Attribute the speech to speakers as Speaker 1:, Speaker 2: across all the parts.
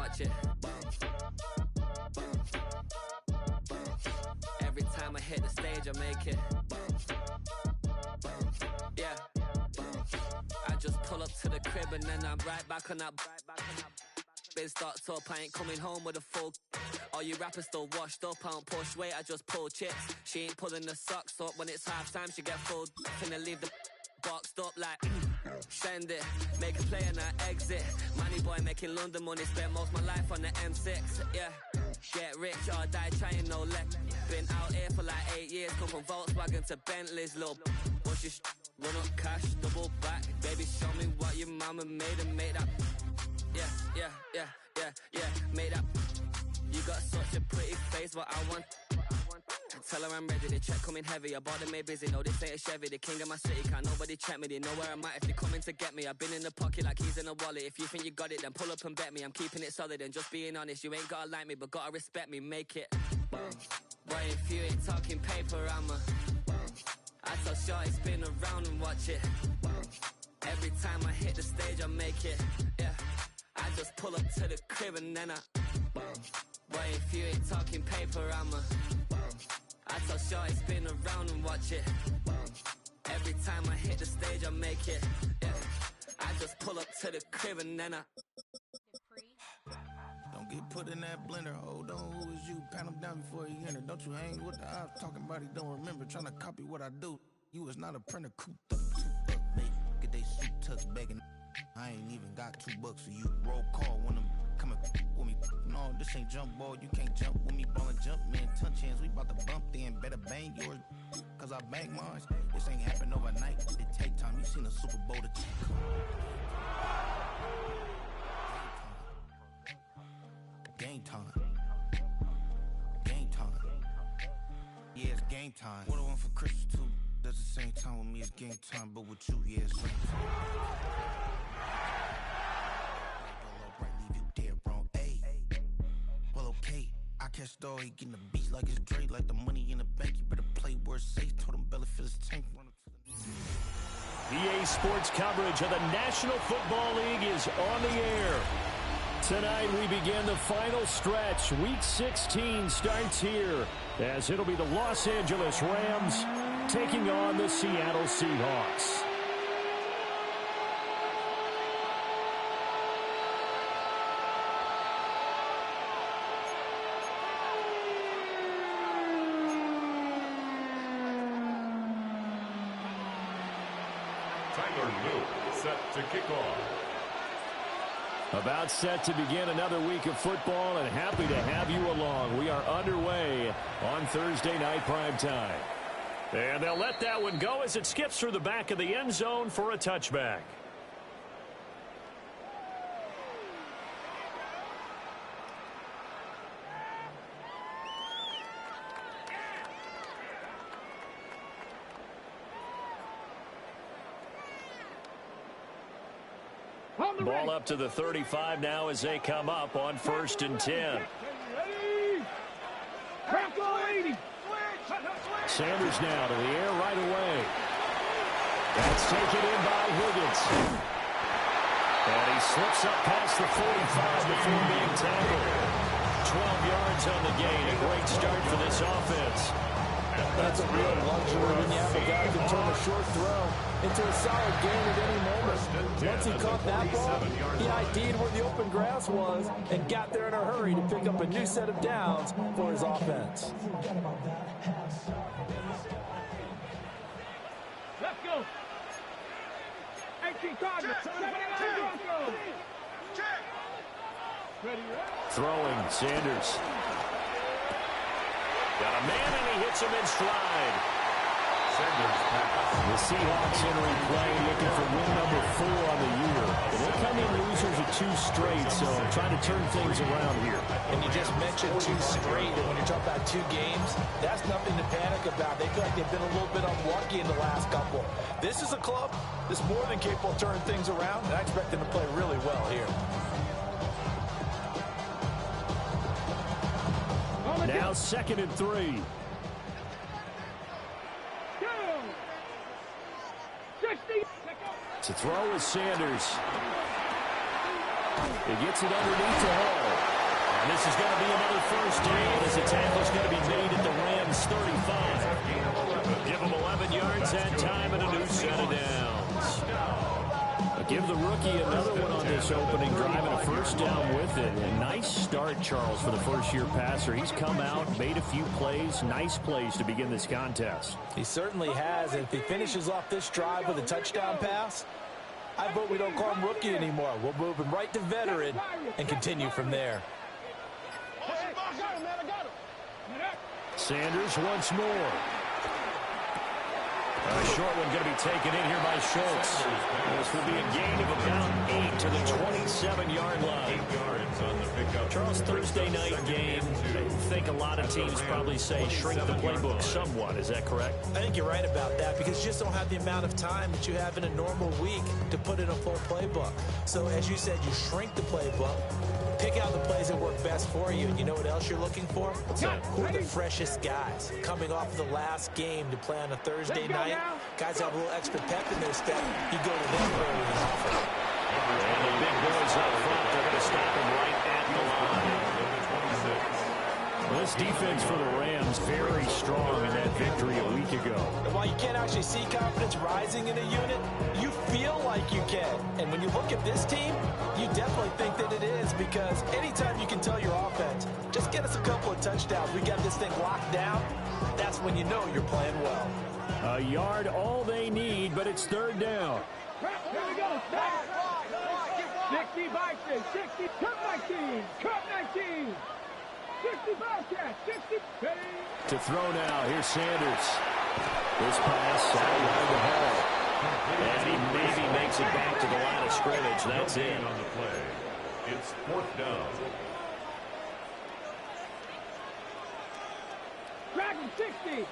Speaker 1: watch it. Every time I hit the stage, I make it. Yeah. I just pull up to the crib and then I'm right back on that. Biz starts up, I ain't coming home with a full. All you rappers still washed up, I don't push weight, I just pull chips. She ain't pulling the socks up when it's halftime, she get full. Finna leave the boxed up like send it, make a play and I exit. Money boy making London money, spent most of my life on the M6. Yeah, get rich or die trying, no leg. Been out here for like 8 years, come from Volkswagen to Bentley's, little. What's your run up cash, double back. Baby, show me what your mama made and make that. Yeah, made that. You got such a pretty face, what I want. Tell her I'm ready, the check coming heavy. I bought them made busy, no this ain't a Chevy. The king of my city, can't nobody check me. They know where I'm at if they coming to get me. I've been in the pocket like keys in a wallet. If you think you got it, then pull up and bet me. I'm keeping it solid and just being honest. You ain't gotta like me, but gotta respect me, make it. Boy, if you ain't talking paper, I tell shorty spin around and watch it. Every time I hit the stage, I make it. Yeah, I just pull up to the crib and then I. Boy, if you ain't talking paper, I tell shorty spin around and watch it. Every time I hit the stage, I make it. Yeah, I just pull up to the crib and then I.
Speaker 2: Don't get put in that blender. Hold on, who is you? Pat him down before he enter. Don't you hang with the ops talking about he don't remember. Trying to copy what I do. You is not a printer. Cooped up, mate. Get they suit tucks begging. I ain't even got $2 for you. Roll call when I'm coming with me. No, this ain't jump ball. You can't jump with me. Ballin' jump, man. Touch hands. We bout to bump then. Better bang yours. Cause I bang mine. This ain't happen overnight. It take time. You seen a Super Bowl to game time. Game time. Yeah, it's game time. What I want for Christmas too. That's the same time with me, it's game time, but with you, yeah, it's game time. Leave you dead wrong, ayy. Well, okay, I catch the dog, he getting the beats like it's Dre, like the money in the bank. You better play where it's safe. Told him Belly fill his tank.
Speaker 3: EA Sports coverage of the National Football League is on the air. Tonight we begin the final stretch. Week 16 starts here as it'll be the Los Angeles Rams taking on the Seattle Seahawks.
Speaker 4: Tyler Luke set to kick off.
Speaker 3: About set to begin another week of football, and happy to have you along. We are underway on Thursday night primetime. And they'll let that one go as it skips through the back of the end zone for a touchback. Ball up to the 35 now as they come up on 1st and 10. Sanders now to the air right away. That's taken in by Higgins. And he slips up past the 45 before being tackled. 12 yards on the gain. A great start for this offense.
Speaker 5: That's a real luxury when you have a guy who can turn a short throw into a solid gain at any moment. Once he caught that ball, he ID'd where the open grass was and got there in a hurry to pick up a new set of downs for his offense.
Speaker 6: Let's go. 18 targets.
Speaker 3: Throwing, Sanders. Got a man and he hits him in stride. The Seahawks entering play looking for win number 4 on the year. But they come in losers of 2 straight, so trying to turn things around here.
Speaker 5: And you just mentioned 2 straight, and when you're talking about 2 games, that's nothing to panic about. They feel like they've been a little bit unlucky in the last couple. This is a club that's more than capable of turning things around, and I expect them to play really well here.
Speaker 3: Now 2nd and 3. To throw is Sanders. He gets it underneath to Hall. And this is going to be another first down as the tackle's going to be made at the Rams 35. Give them 11 yards that time and a new set of downs. Give the rookie another one on this opening drive and a first down with it. A nice start, Charles, for the first-year passer. He's come out, made a few plays, nice plays to begin this contest.
Speaker 5: He certainly has, and if he finishes off this drive with a touchdown pass, I vote we don't call him rookie anymore. We'll move him right to veteran and continue from there.
Speaker 3: Sanders once more. A short one going to be taken in here by Schultz. This will be a gain of about 8 to the 27-yard line.
Speaker 4: 8 yards on the pickup.
Speaker 3: Charles, Thursday night game, I think a lot of teams probably say shrink the playbook somewhat. Is that correct?
Speaker 5: I think you're right about that because you just don't have the amount of time that you have in a normal week to put in a full playbook. So, as you said, you shrink the playbook, pick out the plays that work best for you. And you know what else you're looking for? Who are the freshest guys coming off of the last game to play on a Thursday night? Guys have a little extra pep in their step. You go to them early and often.
Speaker 3: And the big boys up front, they're going to stop him right at the line. Well, this defense for the Rams very strong in that victory a week ago.
Speaker 5: And while you can't actually see confidence rising in a unit, you feel like you can. And when you look at this team, you definitely think that it is because anytime you can tell your offense, just get us a couple of touchdowns, we got this thing locked down, that's when you know you're playing well.
Speaker 3: A yard all they need, but it's third down.
Speaker 6: Here we go. 60 Vikings, 60, cut 19, cut 19. 65 catch, 60, ready.
Speaker 3: To throw now, here's Sanders. This pass sideline to Hall. And he maybe makes it back to the line of scrimmage. That's it.
Speaker 4: On the play. It's 4th down.
Speaker 6: Dragon 60.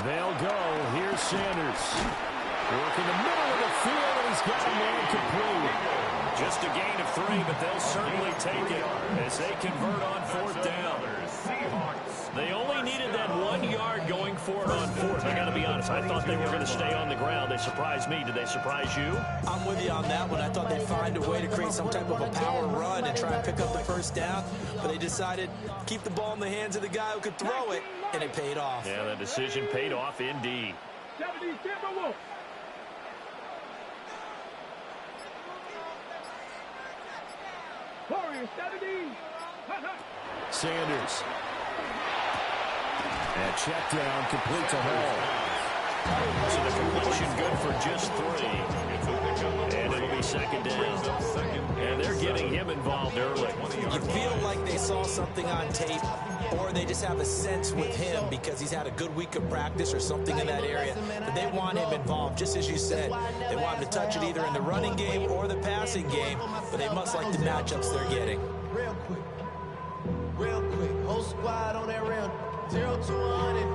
Speaker 3: They'll go. Here's Sanders. Working the middle of the field, and he's got a man complete. Just a gain of 3, but they'll certainly take it as they convert on 4th down. They only needed that 1 yard going for it on 4th. I got to be honest, I thought they were going to stay on the ground. They surprised me. Did they surprise you?
Speaker 5: I'm with you on that one. I thought they'd find a way to create some type of a power run and try and pick up the first down, but they decided to keep the ball in the hands of the guy who could throw it, and it paid off.
Speaker 3: Yeah, the decision paid off indeed.
Speaker 6: 70 Timberwolves. Warriors 70.
Speaker 3: Sanders. And check down, complete to Hall. So the completion good for just 3. And it'll be second down. And they're getting him involved early.
Speaker 5: You feel like they saw something on tape, or they just have a sense with him because he's had a good week of practice or something in that area. But they want him involved, just as you said. They want him to touch it either in the running game or the passing game, but they must like the matchups they're getting.
Speaker 7: Real quick. Whole squad on that round. 0 to 100.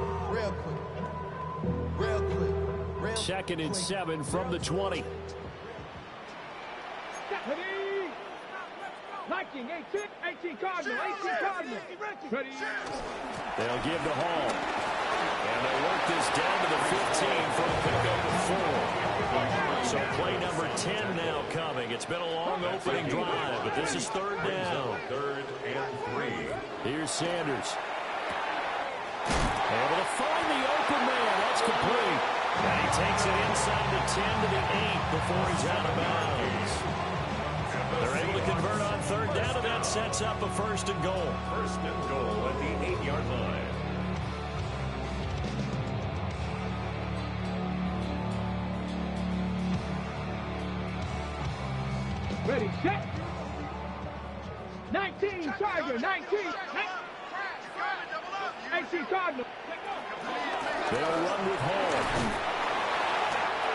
Speaker 7: Real quick.
Speaker 3: 2nd and 7 from the 20.
Speaker 6: 19, 18 Cardinal, 18 Cardinal. Ready.
Speaker 3: They'll give to Hall. And they'll work this down to the 15 for a pickup of 4. So play number 10 now coming. It's been a long opening drive, but this is 3rd down.
Speaker 4: 3rd and 3.
Speaker 3: Here's Sanders. Able to find the open man. That's complete. And he takes it inside the 10 to the 8 before he's out of bounds. They're able to convert on 3rd down, and that sets up a 1st and goal.
Speaker 4: 1st and goal at the 8-yard line.
Speaker 6: Ready, set. 19 Tiger, 19. 18 Cardinal.
Speaker 3: They'll run with Hall.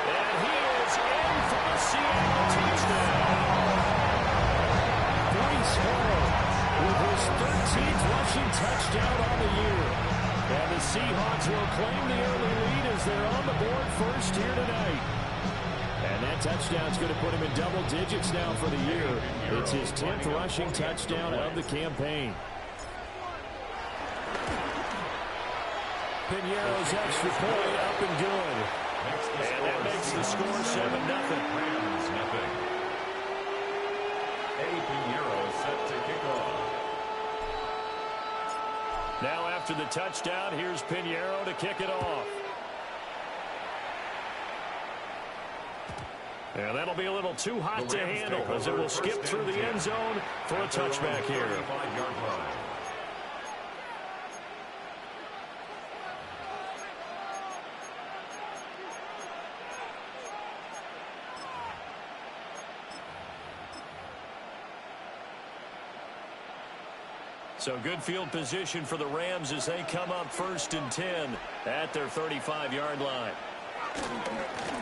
Speaker 3: And he is in for the Seattle touchdown. Breece Hall with his 13th rushing touchdown on the year. And the Seahawks will claim the early lead as they're on the board first here tonight. And that touchdown's going to put him in double digits now for the year. It's his 10th rushing touchdown of the campaign. Piñeiro's extra point up and good. And that makes the score 7-0.
Speaker 4: Rams 0. Eddie Pinheiro set to kick off.
Speaker 3: Now after the touchdown, here's Pinheiro to kick it off. And that'll be a little too hot to handle as it will skip through the end zone for a touchback here. So good field position for the Rams as they come up 1st and 10 at their 35-yard line.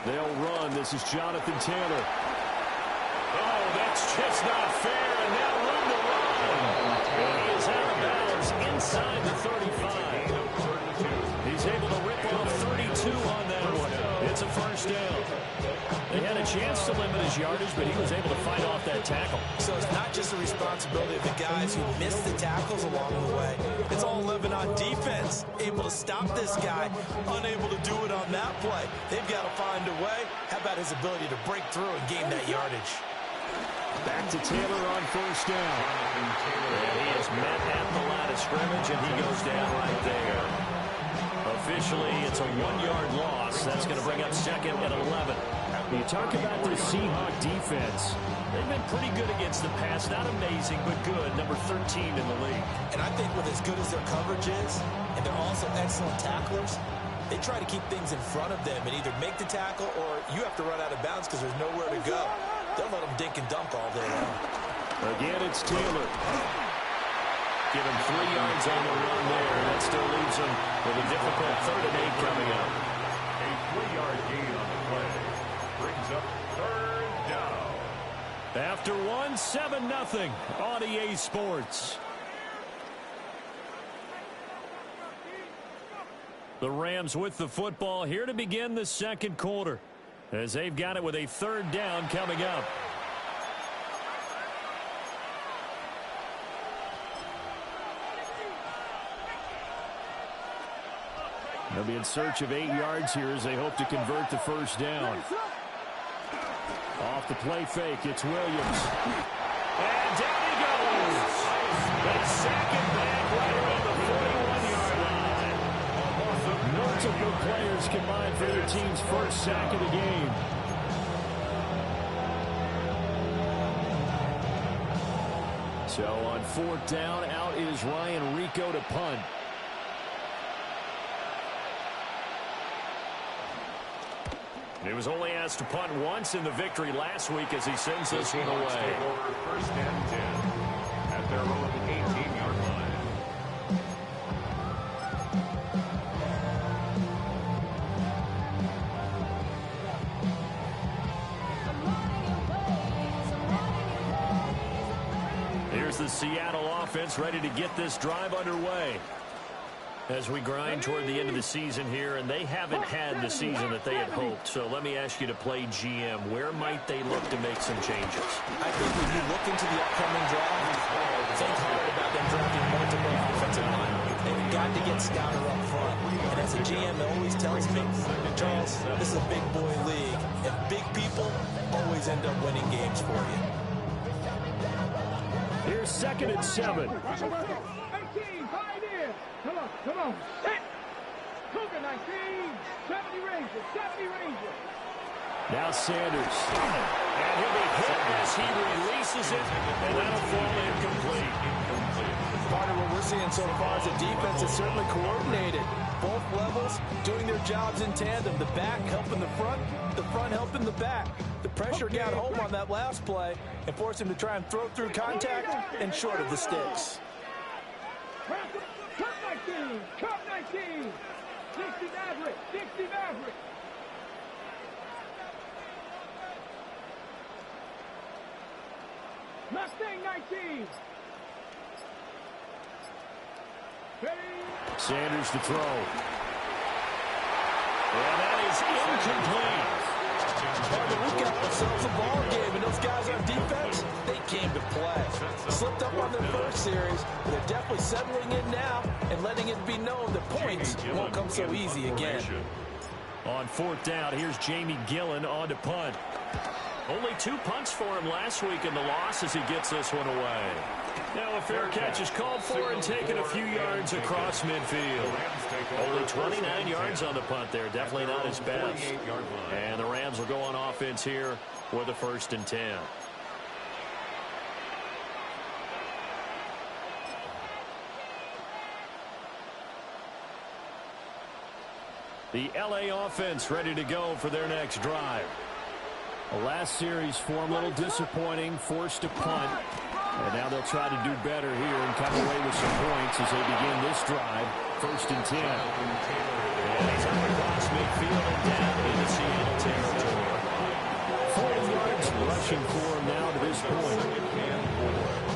Speaker 3: They'll run. This is Jonathan Taylor. Oh, that's just not fair, and now room to run. And he is out of bounds inside the 35. He's able to rip off 32 on that one. It's a first down. They had a chance to limit his yardage, but he was able to fight off that tackle.
Speaker 5: So it's not just the responsibility of the guys who missed the tackles along the way. It's all living on defense. Able to stop this guy, unable to do it on that play. They've got to find a way. How about his ability to break through and gain that yardage?
Speaker 3: Back to Taylor on first down. And he is met at the line of scrimmage, and he goes down right there. Officially, it's a 1-yard loss. That's going to bring up 2nd and 11. You talk about the Seahawk defense. They've been pretty good against the pass. Not amazing, but good. Number 13 in the league.
Speaker 5: And I think with as good as their coverage is, and they're also excellent tacklers, they try to keep things in front of them and either make the tackle or you have to run out of bounds because there's nowhere to go. They'll let them dink and dunk all day long.
Speaker 3: Again, it's Taylor. Give him 3 yards on the run there. That still leaves him with a difficult 3rd and 8 coming up.
Speaker 4: A 3-yard gain on the play brings up 3rd down.
Speaker 3: After 1, 7-0 on EA Sports. The Rams with the football here to begin the second quarter as they've got it with a 3rd down coming up. They'll be in search of 8 yards here as they hope to convert the first down. Off the play fake, it's Williams. And down he goes. They sack him back right around the 41-yard line. Multiple players combined for their team's first sack of the game. So on 4th down, out is Ryan Rico to punt. He was only asked to punt once in the victory last week as he sends this one away.
Speaker 4: Take over 1st and 10 at their own 18-yard line.
Speaker 3: Here's the Seattle offense ready to get this drive underway as we grind toward the end of the season here, and they haven't had the season that they had hoped. So let me ask you to play GM. Where might they look to make some changes?
Speaker 5: I think when you look into the upcoming draft, think hard about them drafting multiple offensive linemen. They've got to get stouter up front. And as a GM always tells me, Charles, this is a big boy league, and big people always end up winning games for you.
Speaker 3: Here's 2nd and 7.
Speaker 6: 18, 5 in. Come on. Set. Cougar 19. 70 Rangers. 70 Rangers.
Speaker 3: Now Sanders. And he'll be hit as he releases it, and that'll fall incomplete.
Speaker 5: Part of what we're seeing so far is the defense is certainly coordinated. Both levels doing their jobs in tandem. The back helping the front helping the back. The pressure got home on that last play and forced him to try and throw through contact and short of the sticks.
Speaker 6: Cup 19. Cup 19. 60 Maverick. 60 Maverick. Mustang 19.
Speaker 3: Sanders to throw. And that is incomplete.
Speaker 5: We've got ourselves a ball game, and those guys on defense, they came to play. Slipped up on their first series, but they're definitely settling in now and letting it be known that points won't come so easy again.
Speaker 3: On 4th down, here's Jamie Gillen on to punt. Only 2 punts for him last week in the loss as he gets this one away. Now a fair catch is called for and taken a few yards across midfield. Only 29 yards on the punt there. Definitely not his best. And the Rams will go on offense here with a 1st and 10. The LA offense ready to go for their next drive. The last series for them a little disappointing, forced to punt. And now they'll try to do better here and come away with some points as they begin this drive. 1st and 10. And he's up across midfield and down into Seattle territory. 40 yards rushing for him now to this point.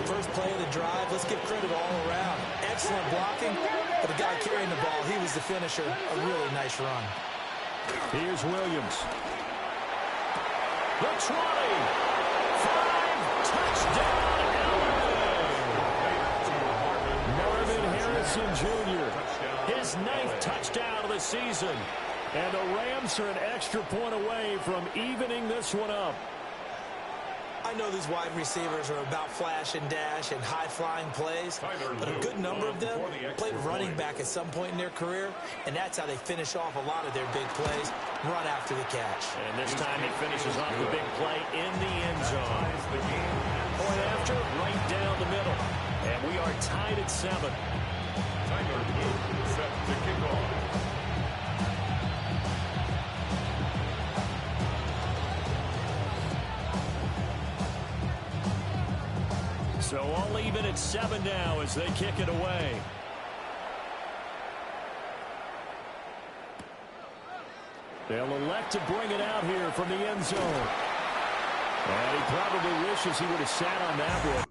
Speaker 5: First play of the drive, let's give credit all around. Excellent blocking, but the guy carrying the ball, he was the finisher. A really nice run.
Speaker 3: Here's Williams. The 20. 5, touchdown, LA. Marvin Harrison Jr., his 9th touchdown of the season. And the Rams are an extra point away from evening this one up.
Speaker 5: I know these wide receivers are about flash and dash and high-flying plays, but a good number of them played running back at some point in their career, and that's how they finish off a lot of their big plays, run after the catch.
Speaker 3: And this time he finishes off the big play in the end zone. Point after, right down the middle. And we are tied at 7.
Speaker 4: Tyler Luke set to kick off.
Speaker 3: So all even at 7 now as they kick it away. They'll elect to bring it out here from the end zone. And he probably wishes he would have sat on that one.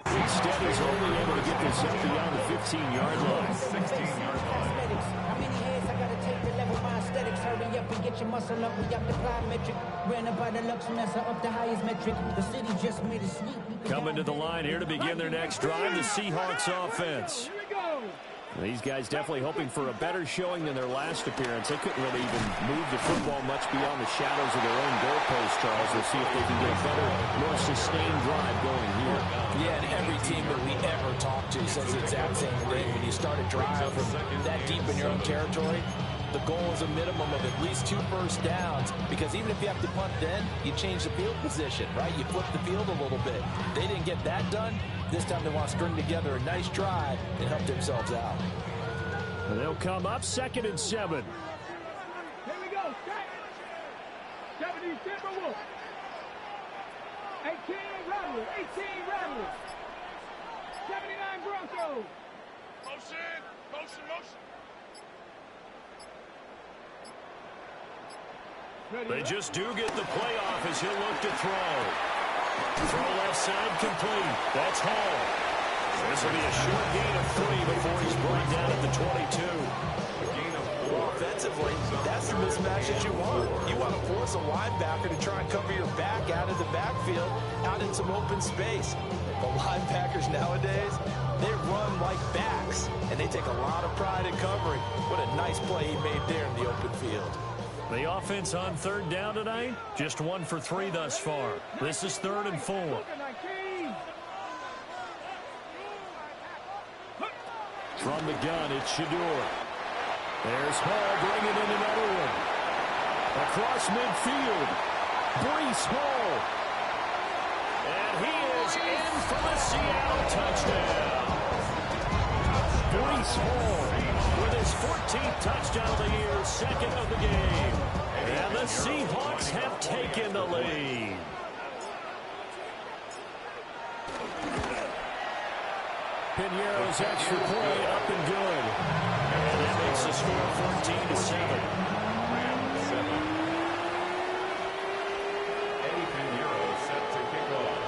Speaker 3: Instead, he's only able to get this up beyond the 15-yard line.
Speaker 4: 16-yard line.
Speaker 8: How many heads I gotta take to level my aesthetics? Hurry up and get your muscle up. We got the plyometric. Ran up by the Lux and that's up the highest metric. The city just made it sweet.
Speaker 3: Coming to the line here to begin their next drive, the Seahawks offense.
Speaker 6: Here we go.
Speaker 3: These guys definitely hoping for a better showing than their last appearance. They couldn't really even move the football much beyond the shadows of their own goalpost, Charles. We'll see if they can get a better, more sustained drive going here.
Speaker 5: Yeah, and every team that we ever talk to says the exact same thing. When you start a drive from that deep in your own territory, the goal is a minimum of at least 2 first downs, because even if you have to punt then, you change the field position, right? You flip the field a little bit. They didn't get that done. This time they want to string together a nice drive and help themselves out.
Speaker 3: And they'll come up 2nd and 7.
Speaker 6: Here we go. 70 Timberwolves. 18 Rattlers. 18 Rattlers. 79 Broncos. Motion. Motion. Motion.
Speaker 3: They just do get the playoff as he'll look to throw. Throw left side complete. That's Hall. This will be a short gain of 3 before he's brought down at the 22.
Speaker 5: Offensively, that's the mismatch that you want. You want to force a linebacker to try and cover your back out of the backfield, out in some open space. The linebackers nowadays, they run like backs, and they take a lot of pride in covering. What a nice play he made there in the open field.
Speaker 3: The offense on 3rd down tonight, just 1 for 3 thus far. This is 3rd and 4. From the gun, it's Shedeur. There's Hall bringing in another one. Across midfield, Breece Hall. And he is in for the Seattle touchdown. Breece Hall with his 14th touchdown of the year, 2nd of the game. And the Seahawks have taken the lead. Piñeiro's extra play up and good. And they It's the score 14-7.
Speaker 4: Rams 7. Eddie Pinheiro set to kick off.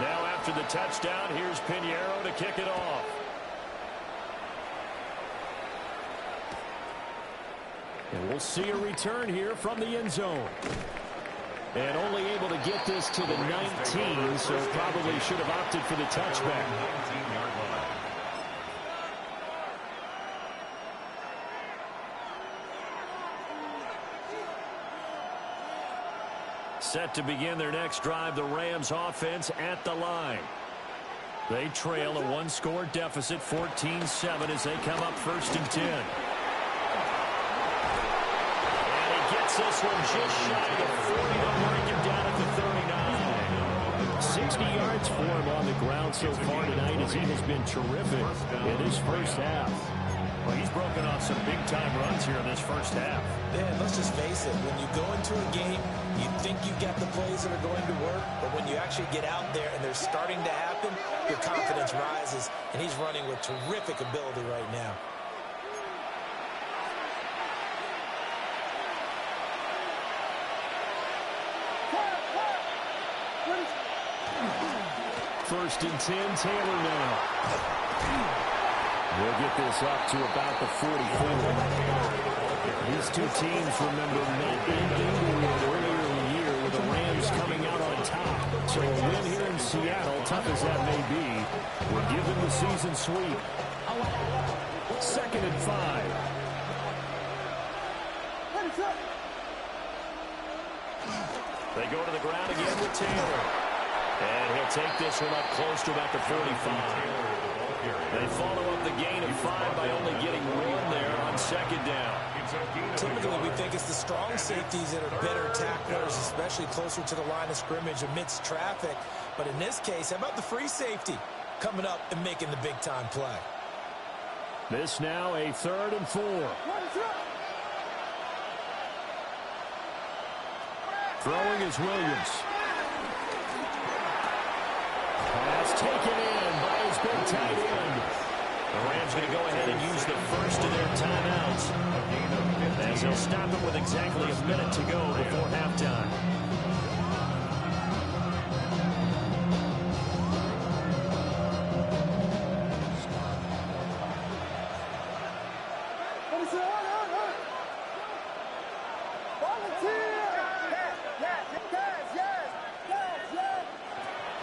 Speaker 3: Now after the touchdown, here's Pinheiro to kick it off. And we'll see a return here from the end zone. And only able to get this to the 19, so probably should have opted for the touchback.
Speaker 4: 19-yard line.
Speaker 3: Set to begin their next drive, the Rams offense at the line. They trail a one-score deficit, 14-7, as they come up 1st and 10. This one just shy of 40 to break him down at the 39. 60 yards for him on the ground so far tonight as he has been terrific in his first half. Well, he's broken off some big-time runs here in this first half.
Speaker 5: Yeah, let's just face it. When you go into a game, you think you've got the plays that are going to work, but when you actually get out there and they're starting to happen, your confidence rises, and he's running with terrific ability right now.
Speaker 3: 1st and 10, Taylor now. We'll get this up to about the 44. These two teams, remember, met in Inglewood earlier in the year with the Rams coming out on top. So a win here in Seattle, tough as that may be, will give them the season sweep. 2nd and 5. They go to the ground again with Taylor. And he'll take this one up close to about the 45. They follow up the gain of 5 by only getting 1 there on 2nd down.
Speaker 5: Typically, we think it's the strong safeties that are better tacklers, especially closer to the line of scrimmage amidst traffic. But in this case, how about the free safety coming up and making the big-time play?
Speaker 3: This now a 3rd and 4. Throwing is Williams. Pass taken in by his big tight end. The Rams going to go ahead and use the first of their timeouts, as they'll stop it with exactly a minute to go before halftime.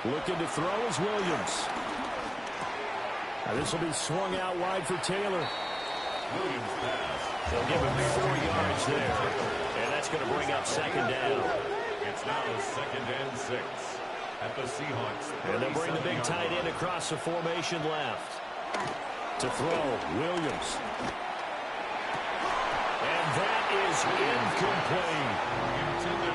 Speaker 3: Looking to throw is Williams. Now this will be swung out wide for Taylor.
Speaker 4: Williams pass.
Speaker 3: They'll give him 4 yards there. And that's going to bring up 2nd down.
Speaker 4: It's now 2nd and 6 at the Seahawks.
Speaker 3: And they'll bring the big tight end across the formation left. To throw, Williams. And that is incomplete.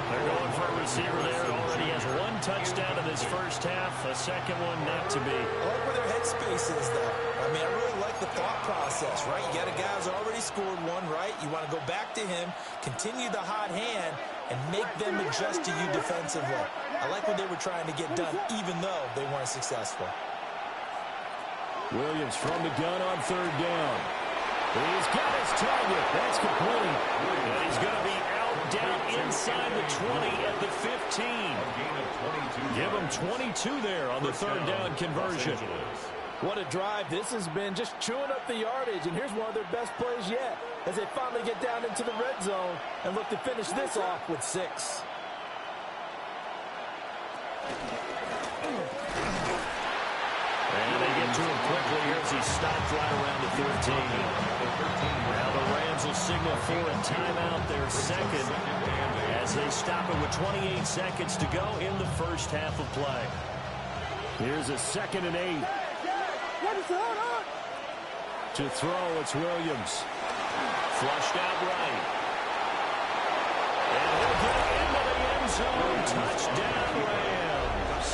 Speaker 3: They're going for a receiver there. Already has 1 touchdown in this first half. A second one not to be.
Speaker 5: I like where their headspace is, though. I mean, I really like the thought process, right? You got a guy who's already scored 1, right? You want to go back to him, continue the hot hand, and make them adjust to you defensively. I like what they were trying to get done, even though they weren't successful.
Speaker 3: Williams from the gun on 3rd down. He's got his target. That's complete. And he's going to be out down inside the 20 at the 15. Give him 22 there on the 3rd down conversion.
Speaker 5: What a drive this has been, just chewing up the yardage. And here's one of their best plays yet, as they finally get down into the red zone and look to finish this off with 6.
Speaker 3: And they get to him quickly here as he stopped right around the 13. Now the Rams will signal for a timeout, their 2nd, as they stop it with 28 seconds to go in the first half of play. Here's a 2nd and 8. To throw, it's Williams. Flushed out right. And he'll get into the end zone. Touchdown, Rams.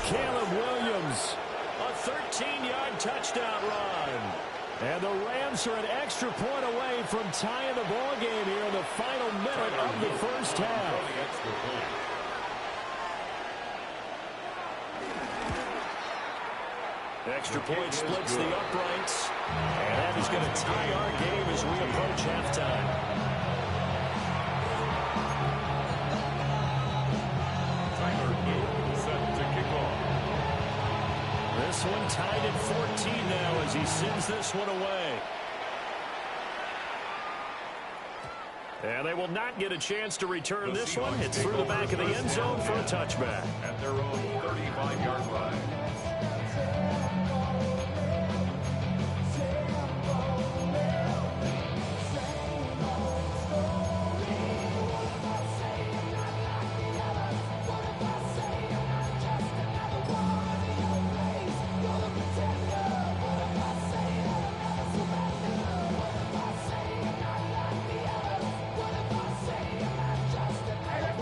Speaker 3: Caleb Williams, a 13-yard touchdown run. And the Rams are an extra point away from tying the ball game here in the final minute of the first half. Extra point splits the uprights. And that is going to tie our game as we approach halftime.
Speaker 4: Tyler Boone set to kick off.
Speaker 3: This one tied at 14 now as he sends this one away. And they will not get a chance to return this one. It's through the back of the end zone for a touchback.
Speaker 4: At their own 35-yard line.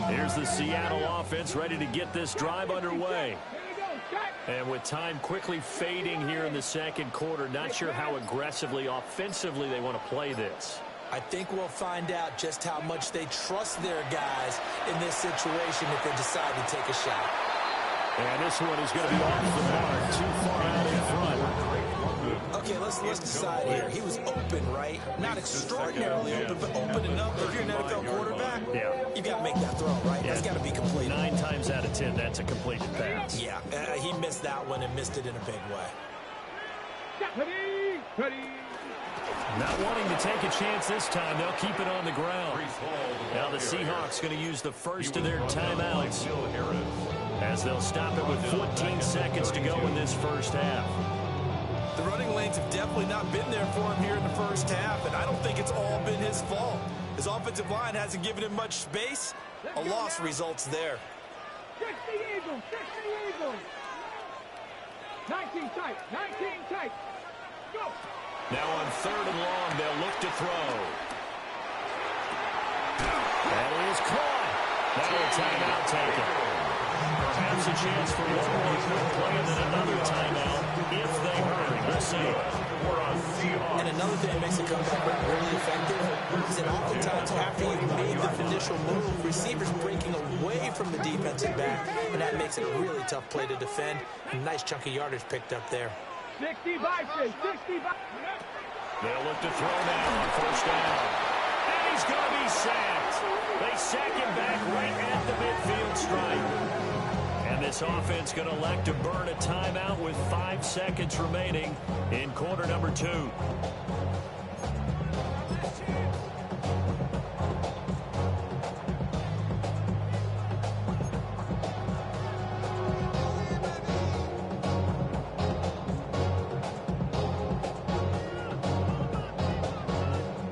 Speaker 3: Here's the Seattle offense ready to get this drive underway. And with time quickly fading here in the second quarter, not sure how aggressively, offensively they want to play this.
Speaker 5: I think we'll find out just how much they trust their guys in this situation if they decide to take a shot.
Speaker 3: And this one is going to be off the mark, too far out in front.
Speaker 5: Okay, let's decide here. He was open, right? Not extraordinarily open, but open enough. If you're an NFL quarterback, you got to make that throw, right? That's got to be completed.
Speaker 3: 9 times out of 10, that's a completed pass.
Speaker 5: Yeah, he missed that one and missed it in a big way.
Speaker 3: Not wanting to take a chance this time, they'll keep it on the ground. Now the Seahawks going to use the first of their timeouts as they'll stop it with 14 seconds to go in this first half.
Speaker 5: The running lanes have definitely not been there for him here in the first half, and I don't think it's all been his fault. His offensive line hasn't given him much space. A loss results there.
Speaker 6: 60 Eagles, 60 Eagles. 19 tight, 19 tight. Go.
Speaker 3: Now on 3rd and long, they'll look to throw. That is caught. Now a timeout taken. Perhaps a chance for one more quick play and then another timeout if they hurry. We'll see.
Speaker 5: And another thing that makes the comeback really effective is that oftentimes after you've made the initial move, receivers breaking away from the defensive back, and that makes it a really tough play to defend. A nice chunk of yardage picked up there.
Speaker 6: 60 Vikings, 60 Vikings.
Speaker 3: They'll look to throw now on 1st down. And he's going to be sacked. They sack him back right at the midfield stripe. And this offense going to elect to burn a timeout with 5 seconds remaining in quarter number 2.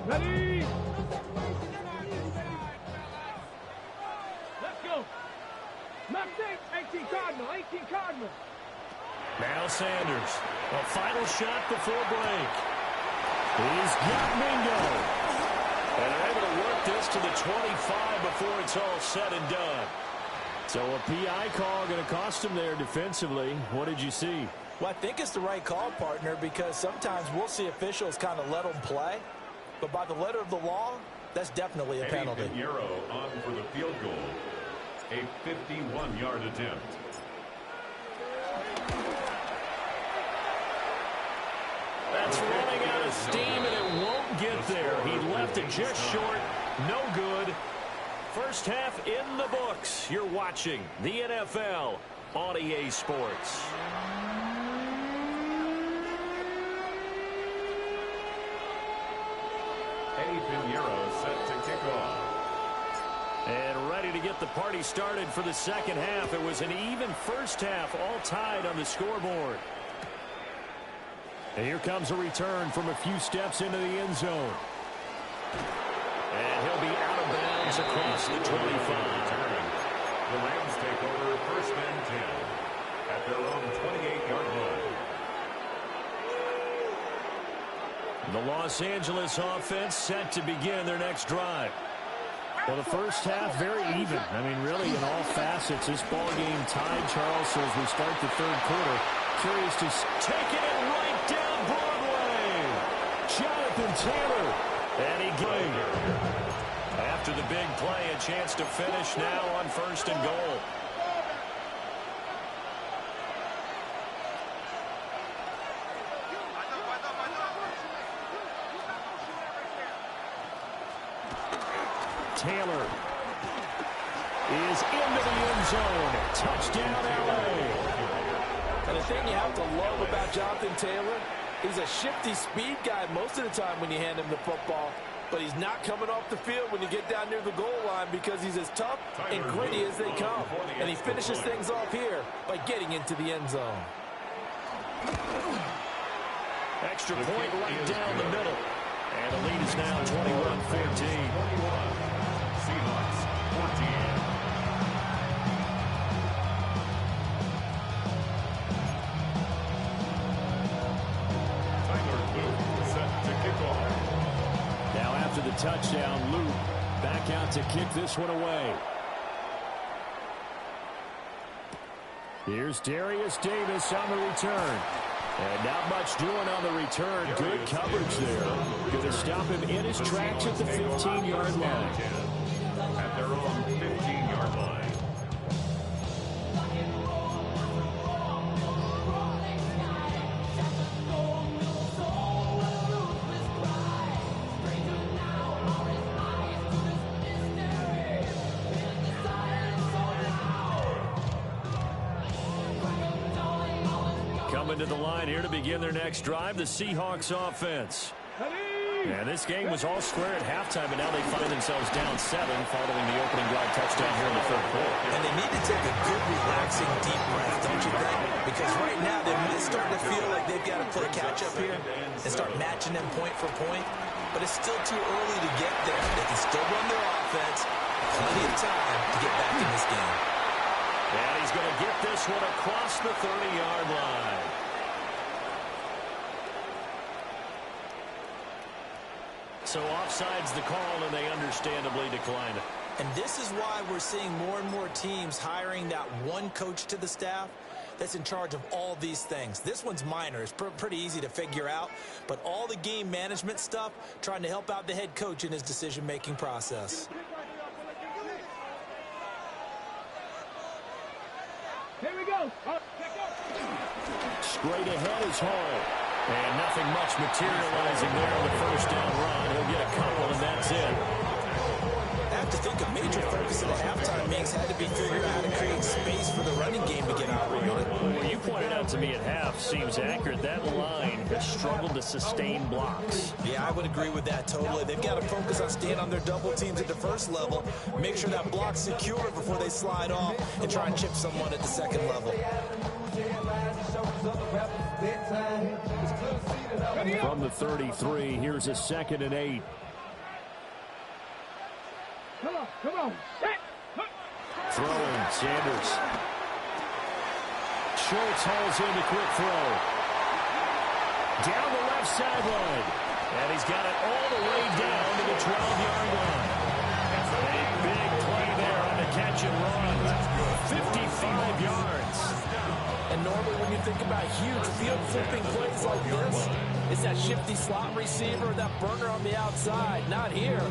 Speaker 6: Ready? Let's go. Left 18 Cardinal, 18 Cardinal.
Speaker 3: Now Sanders, a final shot before break. He's got Mingo. And they're able to work this to the 25 before it's all said and done. So a PI call going to cost him there defensively. What did you see?
Speaker 5: Well, I think it's the right call, partner, because sometimes we'll see officials kind of let them play. But by the letter of the law, that's definitely a penalty.
Speaker 4: Eddie Pinheiro on for the field goal. A 51-yard attempt.
Speaker 3: That's running out of steam, and it won't get there. He left it just short. No good. First half in the books. You're watching the NFL on EA Sports.
Speaker 4: Eddie Pinheiro set to kick off.
Speaker 3: And ready to get the party started for the second half. It was an even first half, all tied on the scoreboard. And here comes a return from a few steps into the end zone. And he'll be out of bounds across the 25.
Speaker 4: The Rams take over 1st and 10 at their own 28-yard line.
Speaker 3: The Los Angeles offense set to begin their next drive. Well, the first half, very even. I mean, really, in all facets, this ball game tied, Charles. So as we start the 3rd quarter, curious to taking it right down Broadway. Jonathan Taylor. And he gave. After the big play, a chance to finish now on 1st and goal. Taylor is into the end zone. Touchdown, L.A.
Speaker 5: And the thing you have to love about Jonathan Taylor, he's a shifty speed guy most of the time when you hand him the football. But he's not coming off the field when you get down near the goal line because he's as tough and gritty as they come. And he finishes things off here by getting into the end zone.
Speaker 3: Extra point right down the middle. And the lead is now 21-14.
Speaker 4: Seahawks 14.
Speaker 3: After the touchdown, Luke back out to kick this one away. Here's Darius Davis on the return. And not much doing on the return. Good coverage there. Going to stop him in his tracks at the 15-yard line.
Speaker 4: At their own 15-yard line.
Speaker 3: To the line here to begin their next drive, the Seahawks offense. And this game was all square at halftime, and now they find themselves down 7 following the opening drive touchdown here in the third quarter.
Speaker 9: And they need to take a good, relaxing, deep breath, don't you think? Because right now they're starting to feel like they've got to play catch-up here and start matching them point for point. But it's still too early to get there. They can still run their offense. Plenty of time to get back in this game.
Speaker 3: And he's going to get this one across the 30-yard line. So offside's the call, and they understandably declined it.
Speaker 9: And this is why we're seeing more and more teams hiring that one coach to the staff that's in charge of all these things. This one's minor. It's pretty easy to figure out. But all the game management stuff, trying to help out the head coach in his decision-making process.
Speaker 6: Here we go.
Speaker 3: Straight ahead is Hall. And nothing much materializing there on the first down run. He'll get a couple, and that's it.
Speaker 9: I have to think a major focus of the halftime mix had to be figuring out how to create space for the running game to get out.
Speaker 3: What you pointed out to me at half seems accurate. That line has struggled to sustain blocks.
Speaker 9: Yeah, I would agree with that totally. They've got to focus on staying on their double teams at the first level, make sure that block's secure before they slide off, and try and chip someone at the second level.
Speaker 3: From the 33, here's a 2nd and 8.
Speaker 6: Come on.
Speaker 3: Throwing, Sanders. Schultz hauls in the quick throw. Down the left sideline. And he's got it all the way down to the 12-yard line. A big play there on the catch and run. 55 yards.
Speaker 5: And normally when you think about huge field flipping plays like this, it's that shifty slot receiver, that burner on the outside. Not here.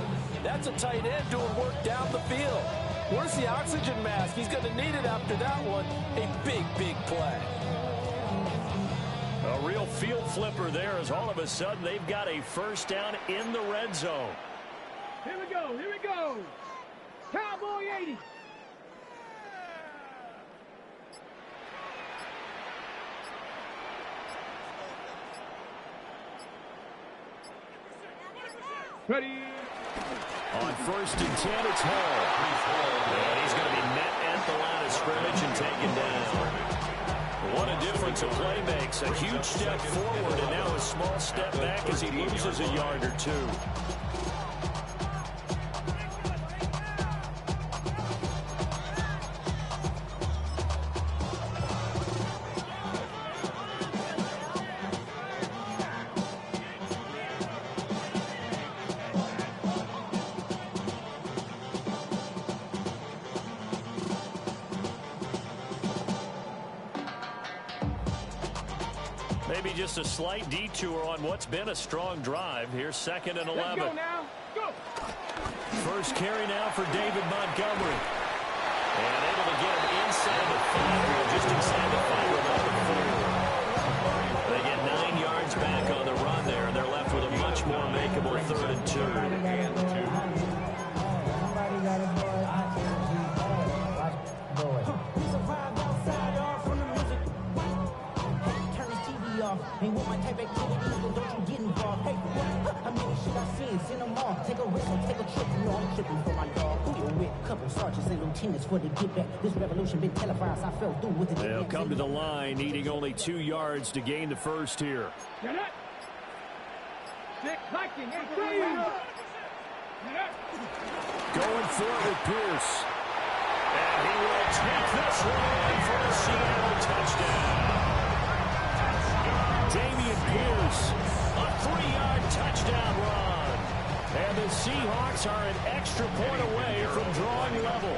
Speaker 5: That's a tight end doing work down the field. Where's the oxygen mask? He's going to need it after that one. A big, big play.
Speaker 3: A real field flipper there as all of a sudden they've got a first down in the red zone.
Speaker 6: Here we go. Cowboy 80. Ready.
Speaker 3: On 1st and 10, it's Hall. And he's going to be met at the line of scrimmage and taken down. What a difference a play makes. A huge step forward and now a small step back as he loses a yard or two. Maybe just a slight detour on what's been a strong drive. Here's 2nd and 11.
Speaker 6: Let's go now. Go.
Speaker 3: First carry now for David Montgomery. And able to get him inside the 5, or just inside the 5 about the 4. They get 9 yards back on the run there, and they're left with a much more makeable 3rd and 2.
Speaker 8: contenders for the get back. This revolution been televised. I fell through with the
Speaker 3: They'll come to the line, needing only 2 yards to gain the first here.
Speaker 6: Get up. 6, Viking, 18.
Speaker 3: Going for it with Pierce. And he will take this one for a Seattle touchdown. Dameon Pierce, a 3-yard touchdown run. And the Seahawks are an extra point away from drawing level.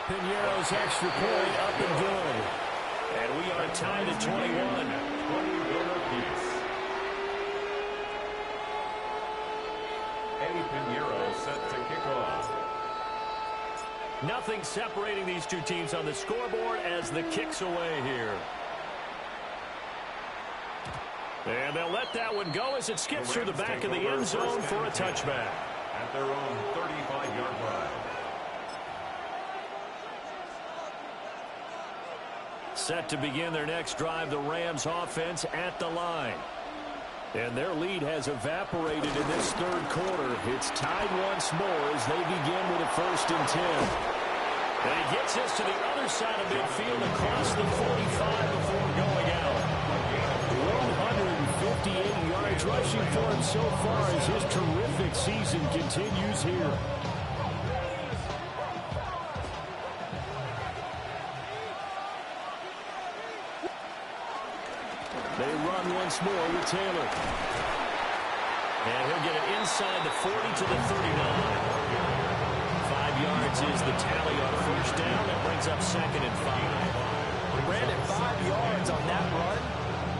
Speaker 3: Piñeiro's extra point up and good. And we are tied at 21.
Speaker 4: Eddie Piñeiro set to kick off.
Speaker 3: Nothing separating these two teams on the scoreboard as the kick's away here. And they'll let that one go as it skips through the back of the end zone for a touchback.
Speaker 4: At their own 35-yard line.
Speaker 3: Set to begin their next drive, the Rams offense at the line. And their lead has evaporated in this third quarter. It's tied once more as they begin with a 1st and 10. And he gets this to the other side of midfield across the 45 before going out. 158 yards rushing for him so far as his terrific season continues here. They run once more with Taylor. And he'll get it inside the 40 to the 39. 5 yards is the tally on 1st down. That brings up 2nd and 5.
Speaker 9: Brandon, 5 yards on that run.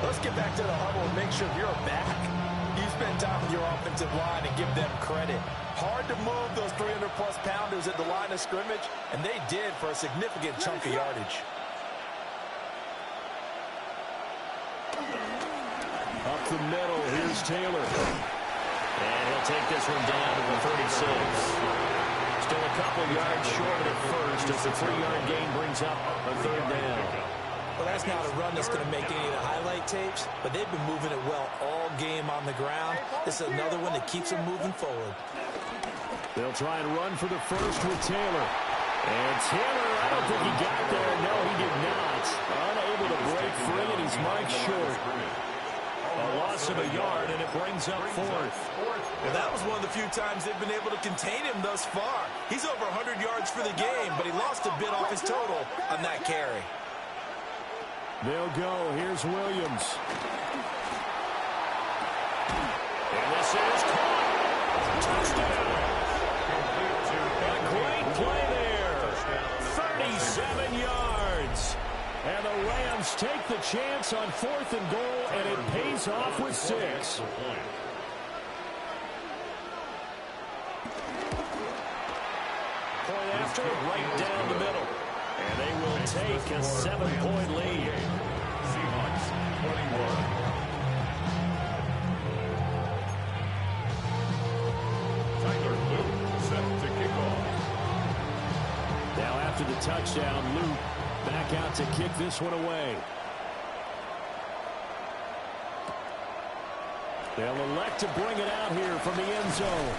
Speaker 9: Let's get back to the huddle and make sure you're back. You spend time with your offensive line and give them credit. Hard to move those 300-plus pounders at the line of scrimmage, and they did for a significant chunk of yardage.
Speaker 3: Up the middle, here's Taylor. And he'll take this one down to the 36. Still a couple yards short at first as the 3-yard gain brings up a 3rd down.
Speaker 9: Well, that's not a run that's going to make any of the highlight tapes, but they've been moving it well all game on the ground. This is another one that keeps them moving forward.
Speaker 3: They'll try and run for the first with Taylor. And Taylor, I don't think he got there. No, he did not. Unable to break free, and he's marked short. A loss of a yard, and it brings up 4th.
Speaker 9: Well, that was one of the few times they've been able to contain him thus far. He's over 100 yards for the game, but he lost a bit off his total on that carry.
Speaker 3: They'll go. Here's Williams. And this is caught. Touchdown. A great play there. 37 yards. And the Rams take the chance on 4th and goal, and it pays off with 6. Point after, right down the middle. And they will take a 7-point lead.
Speaker 4: Seahawks 21. Tyler Luke set to kick off.
Speaker 3: Now after the touchdown, Luke back out to kick this one away. They'll elect to bring it out here from the end zone.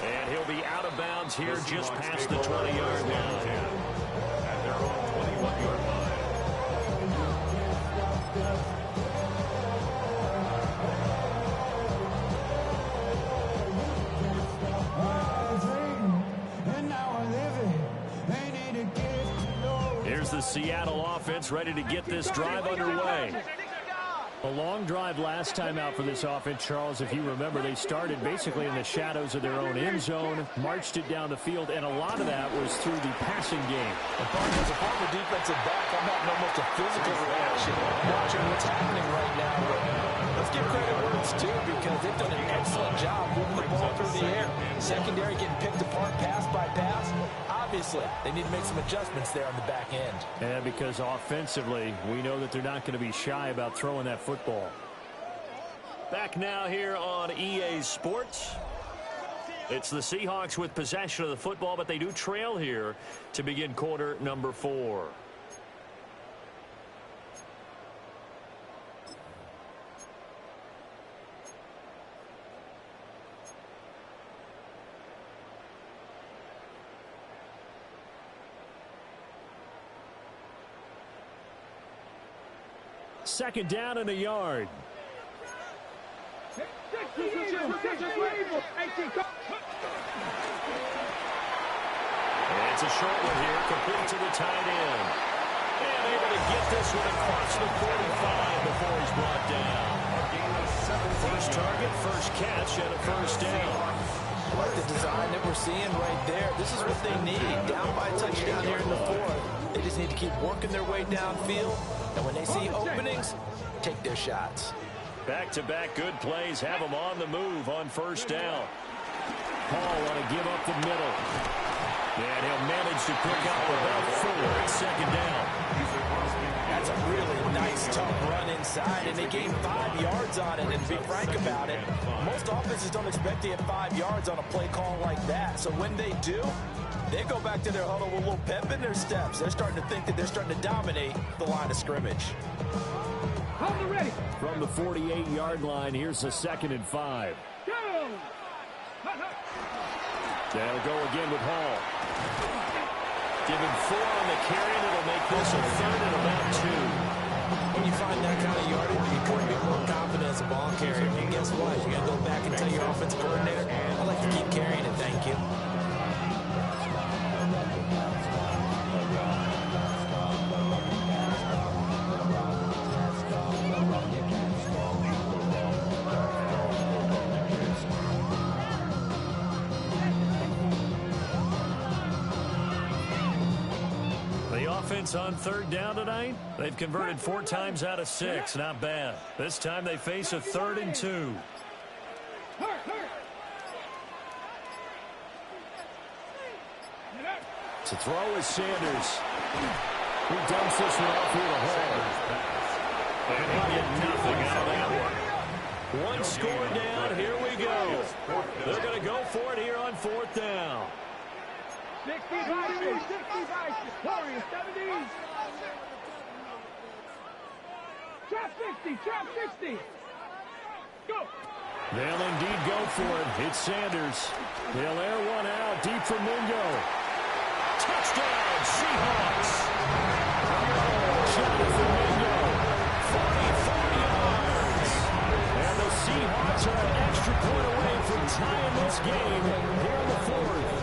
Speaker 3: And he'll be out of bounds here just past the 20-yard line.
Speaker 4: At their own 21-yard line.
Speaker 3: Here's the Seattle offense ready to get this drive underway. A long drive last time out for this offense, Charles. If you remember, they started basically in the shadows of their own end zone, marched it down the field, and a lot of that was through the passing game.
Speaker 5: As a former defensive back, I'm having almost a physical reaction watching what's happening right now. But let's give credit where it's due because they've done an excellent job moving the ball through the air. Secondary getting picked apart pass by pass. Obviously, they need to make some adjustments there on the back end.
Speaker 3: And because offensively, we know that they're not going to be shy about throwing that football. Back now here on EA Sports. It's the Seahawks with possession of the football, but they do trail here to begin quarter number 4. Second down and a yard. It's a short one here, complete to the tight end. And able to get this one across the 45 before he's brought down. First target, first catch, and a first down.
Speaker 9: I like the design that we're seeing right there. This is what they need. Down by a touchdown here in the fourth. They just need to keep working their way downfield. And when they see openings, take their shots.
Speaker 3: Back-to-back good plays have them on the move on first down. Paul want to give up the middle. And he'll manage to pick up about 4 at second down.
Speaker 9: That's a really nice, tough run inside, and they gained 5 yards on it. And to be frank about it, most offenses don't expect to get 5 yards on a play call like that. So when they do, they go back to their huddle with a little pep in their steps. They're starting to think that they're starting to dominate the line of scrimmage.
Speaker 6: Ready.
Speaker 3: From the 48-yard line, here's a 2nd and 5.
Speaker 6: Go!
Speaker 3: They'll go again with Hall. Give him 4 on the carry, and it'll make this a 3rd and about 2.
Speaker 9: When you find that kind of yardage, you couldn't be more confident as a ball carrier. And guess what? You're going to go back and tell your offensive coordinator, I'd like to keep carrying it, thank you.
Speaker 3: On 3rd down tonight, they've converted 4 times out of 6. Not bad. This time they face a 3rd and 2. To throw is Sanders. He dumps this one off here to Hall. And he'll get nothing out of that one. 1 score down. Here we go. They're going to go for it here on 4th down.
Speaker 6: 65, 70. Trap 60. Go.
Speaker 3: They'll indeed go for it. It's Sanders. They'll air one out deep from Mingo. Touchdown, Seahawks. Shot from Mingo. 44 yards. And the Seahawks are an extra point away from tying this game here in the 4th.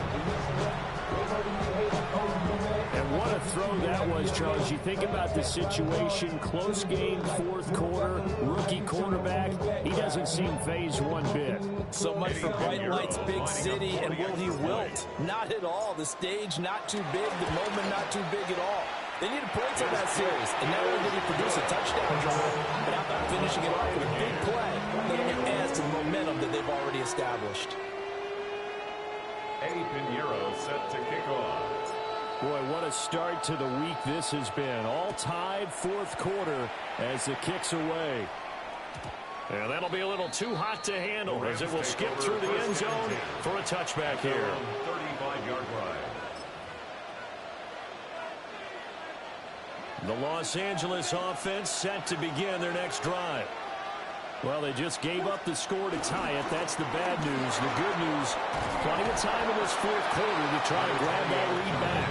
Speaker 3: And what a throw that was, Charles. You think about the situation, close game, 4th quarter, rookie quarterback. He doesn't seem phased one bit.
Speaker 9: So much for bright lights, big city, and will he wilt? Not at all. The stage not too big, the moment not too big at all. They needed points in that series, and not only did he produce a touchdown drive, but how about finishing it off with a big play that only adds to the momentum that they've already established.
Speaker 4: Eddie Pinheiro set to kick off.
Speaker 3: Boy, what a start to the week this has been. All tied 4th quarter as the kick's away. And that'll be a little too hot to handle as it will skip through the end zone for a touchback here.
Speaker 4: 35-yard line.
Speaker 3: The Los Angeles offense set to begin their next drive. Well, they just gave up the score to tie it. That's the bad news. The good news, plenty of time in this 4th quarter to try to grab that lead back.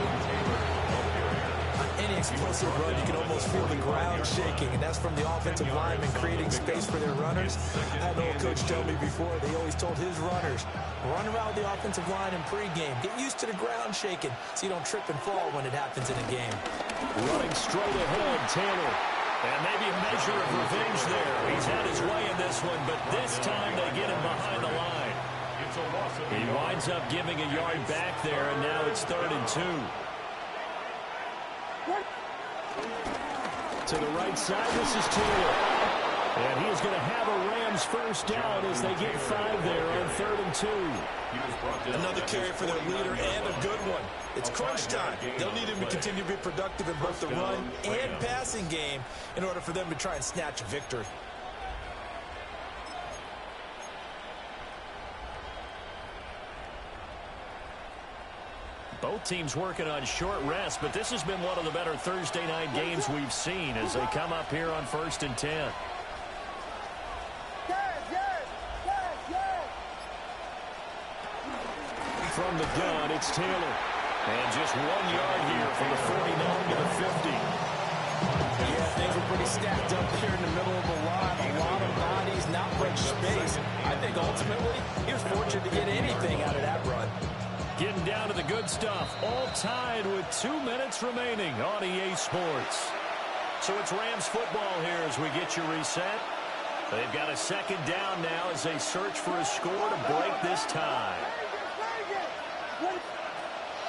Speaker 9: On any explosive run, you can almost feel the ground shaking, and that's from the offensive linemen creating space for their runners. I had an old coach tell me before, they always told his runners, run around the offensive line in pregame. Get used to the ground shaking so you don't trip and fall when it happens in a game.
Speaker 3: Running straight ahead, Taylor. And maybe a measure of revenge there. He's had his way in this one, but this time they get him behind the line. He winds up giving a yard back there, and now it's 3rd and 2. To the right side, this is Taylor. And he is going to have a Rams first down as they get 5 there on 3rd and 2.
Speaker 9: Another carry for their leader and a good one. It's crunch time. They'll need him to continue to be productive in both the run and passing game in order for them to try and snatch a victory.
Speaker 3: Both teams working on short rest, but this has been one of the better Thursday night games we've seen as they come up here on 1st and 10. From the gun, it's Taylor. And just 1 yard here from the 49 to the 50.
Speaker 9: Yeah, things were pretty stacked up here in the middle of the lot. A lot of bodies, not much space. I think ultimately he was fortunate to get anything out of that run.
Speaker 3: Getting down to the good stuff. All tied with 2 minutes remaining on EA Sports. So it's Rams football here as we get you reset. They've got a second down now as they search for a score to break this tie.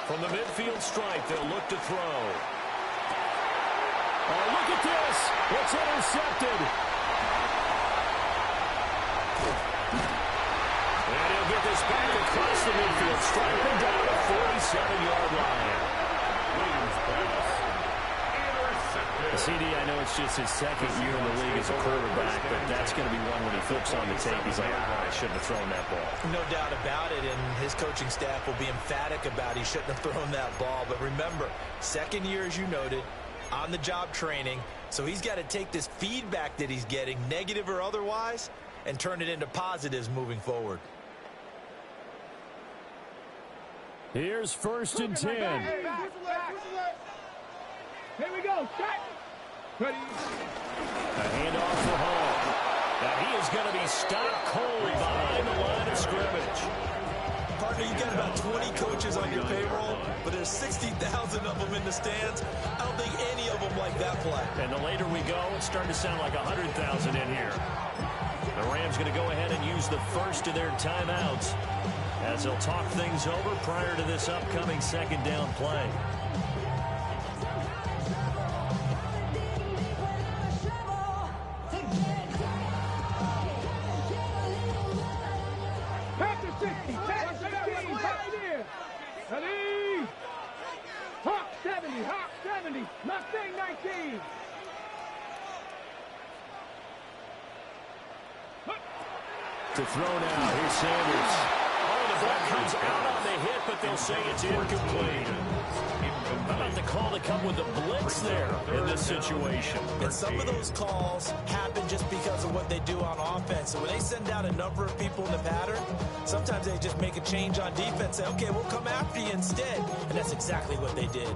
Speaker 3: From the midfield stripe, they'll look to throw. Oh, look at this. It's intercepted. And he'll get this back across the midfield stripe and down the 47-yard line. CD, I know it's just his second year in the league as a quarterback, but that's going to be one when he flips on the tape. He's like, I shouldn't have thrown that ball.
Speaker 9: No doubt about it, and his coaching staff will be emphatic about he shouldn't have thrown that ball. But remember, second year, as you noted, on-the-job training, so he's got to take this feedback that he's getting, negative or otherwise, and turn it into positives moving forward.
Speaker 3: Here's 1st and 10.
Speaker 6: Here we go. Shot. Ready.
Speaker 3: A handoff for Hall. Now he is going to be stopped cold behind the line of scrimmage.
Speaker 9: Partner, you got about 20 coaches on your payroll, but there's 60,000 of them in the stands. I don't think any of them like that play.
Speaker 3: And the later we go, it's starting to sound like 100,000 in here. The Rams going to go ahead and use the first of their timeouts as they'll talk things over prior to this upcoming second down play.
Speaker 6: Ready? Hawk 70, Mustang 19.
Speaker 3: To throw now, here's Sanders. Oh, the ball comes out on the hit, but they'll say it's incomplete. How about the call to come with the blitz there in this situation?
Speaker 9: And some of those calls happen just because of what they do on offense. So when they send out a number of people in the pattern, sometimes they just make a change on defense, say, okay, we'll come after you instead. And that's exactly what they did.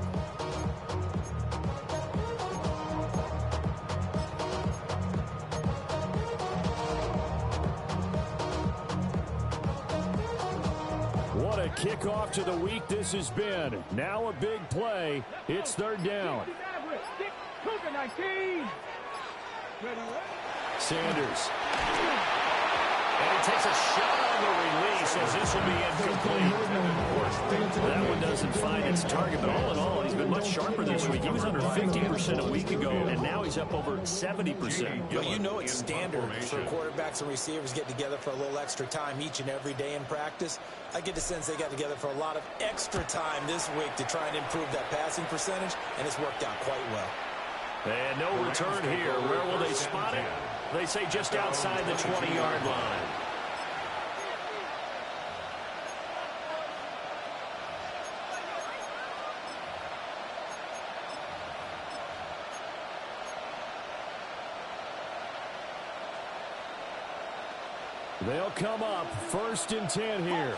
Speaker 3: What a kickoff to the week this has been. Now a big play. It's 3rd down. Sanders. And he takes a shot on the release as this will be incomplete. That one doesn't find its target, but all in all, he's been much sharper this week. He was under 50% a week ago, and now he's up over 70%.
Speaker 9: Well, you know it's standard for quarterbacks and receivers get together for a little extra time each and every day in practice. I get the sense they got together for a lot of extra time this week to try and improve that passing percentage, and it's worked out quite well.
Speaker 3: And no return here. Where will they spot it? They say just outside the 20-yard line. They'll come up 1st and 10 here.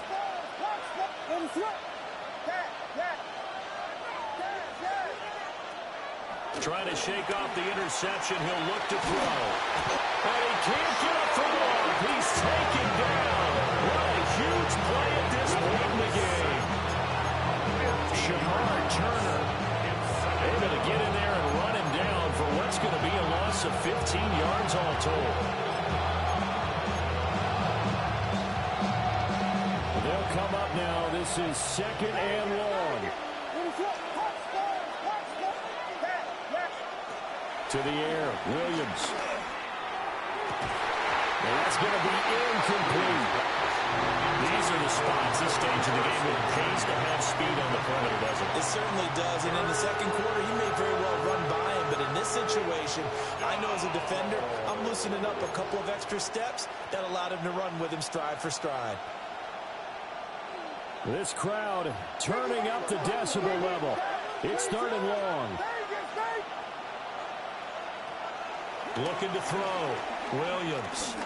Speaker 3: Trying to shake off the interception. He'll look to throw. And he can't get up for one. He's taken down. What a huge play at this point in the game. Shamar Turner able to get in there and run him down for what's going to be a loss of 15 yards all told. They'll come up now. This is 2nd and long. To the air, Williams. And that's going to be incomplete. These are the spots, this stage of the game, where it pays to have speed on the perimeter, doesn't it?
Speaker 9: It certainly does, and in the second quarter, he may very well run by him, but in this situation, I know as a defender, I'm loosening up a couple of extra steps that allowed him to run with him stride for stride.
Speaker 3: This crowd turning up the decibel level. It's 3rd and long. Looking to throw. Williams.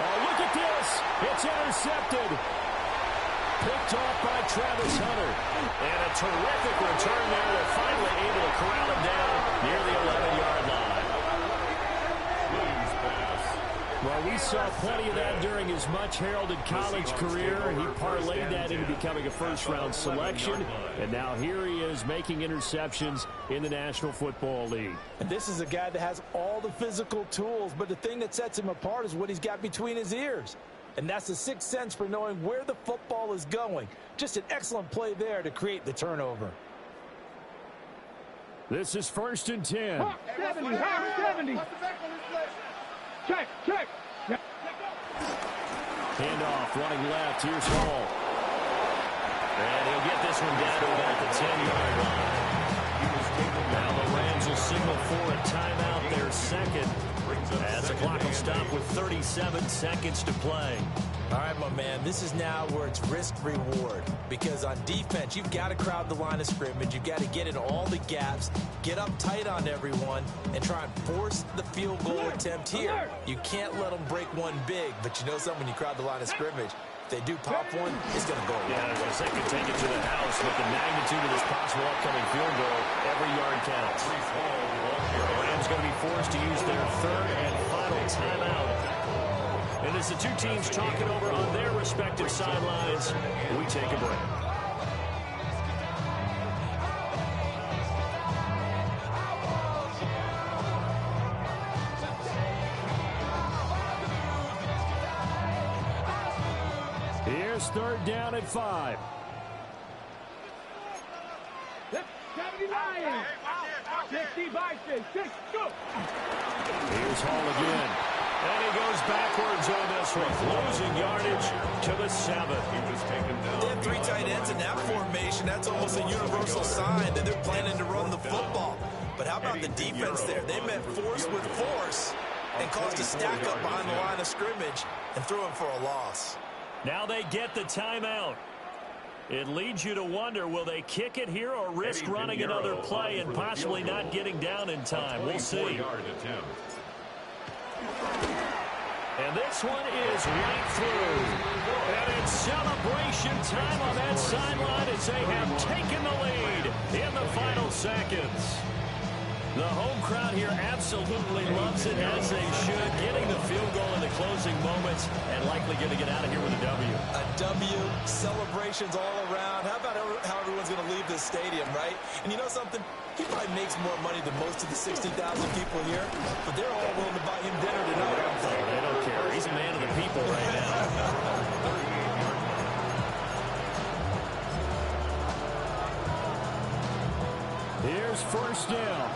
Speaker 3: Oh, look at this. It's intercepted. picked off by Travis Hunter. And a terrific return there. They're finally able to corral him down near the 11-yard line. Well, we saw plenty of that during his much-heralded college career. He parlayed that into becoming a first-round selection. And now here he is making interceptions in the National Football League.
Speaker 5: And this is a guy that has all the physical tools, but the thing that sets him apart is what he's got between his ears. And that's the sixth sense for knowing where the football is going. Just an excellent play there to create the turnover.
Speaker 3: This is 1st and 10.
Speaker 6: Hawk 70, Hawk 70. Check.
Speaker 3: Handoff, running left. Here's Hall. And he'll get this one down to about the 10-yard line. Now the Rams will signal for a timeout, their second. As the clock will stop with 37 seconds to play.
Speaker 9: All right, my man, this is now where it's risk-reward. Because on defense, you've got to crowd the line of scrimmage. You've got to get in all the gaps, get up tight on everyone, and try and force the field goal attempt here. You can't let them break one big, but you know something, when you crowd the line of scrimmage, if they do pop one, it's going to go.
Speaker 3: Yeah, as they can take it to the house with the magnitude of this possible upcoming field goal. Every yard counts. The Rams going to be forced to use their third and final timeout. And as the two teams talk it over on their respective sidelines, we take a break. Here's 3rd down at 5.
Speaker 6: 70 Lions. 60 Vikings. 6, go.
Speaker 3: Here's Hall again. And he goes backwards on this one. Losing yardage to the 7. He was taken down.
Speaker 9: They have 3 tight ends in that formation. That's almost a universal sign that they're planning to run the football. But how about the defense there? They met force with force and caused a stack up behind the line of scrimmage and threw him for a loss.
Speaker 3: Now they get the timeout. It leads you to wonder, will they kick it here or risk running another play and possibly not getting down in time? We'll see. And this one is right through. And it's celebration time on that sideline as they have taken the lead in the final seconds. The home crowd here absolutely loves it, as they should, getting the field goal in the closing moments and likely going to get out of here with a W.
Speaker 9: A W, celebrations all around. How about how everyone's going to leave this stadium, right? And you know something? He probably makes more money than most of the 60,000 people here, but they're all willing to buy him dinner tonight, aren't they?
Speaker 3: They don't care. He's a man of the people right now. Here's 1st down.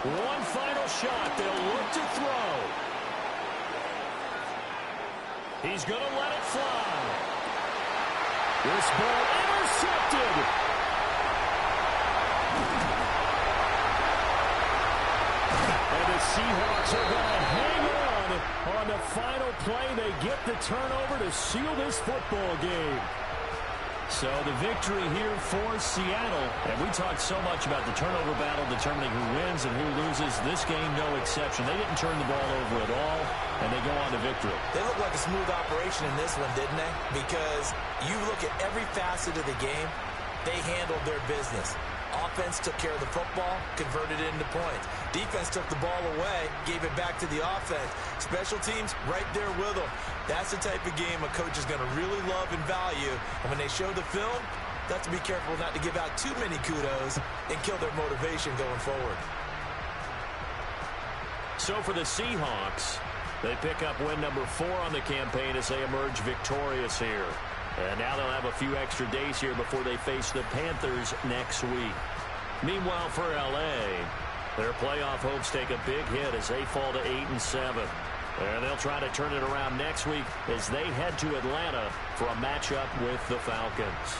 Speaker 3: One final shot. They'll look to throw. He's going to let it fly. This ball intercepted. And the Seahawks are going to hang on the final play. They get the turnover to seal this football game. So the victory here for Seattle. And we talked so much about the turnover battle determining who wins and who loses. This game, no exception. They didn't turn the ball over at all, and they go on to victory.
Speaker 9: They look like a smooth operation in this one, didn't they? Because you look at every facet of the game, they handled their business. Offense took care of the football, converted it into points. Defense took the ball away, gave it back to the offense. Special teams, right there with them. That's the type of game a coach is going to really love and value. And when they show the film, they have to be careful not to give out too many kudos and kill their motivation going forward.
Speaker 3: So for the Seahawks, they pick up win number 4 on the campaign as they emerge victorious here. And now they'll have a few extra days here before they face the Panthers next week. Meanwhile, for L.A., their playoff hopes take a big hit as they fall to 8-7. And they'll try to turn it around next week as they head to Atlanta for a matchup with the Falcons.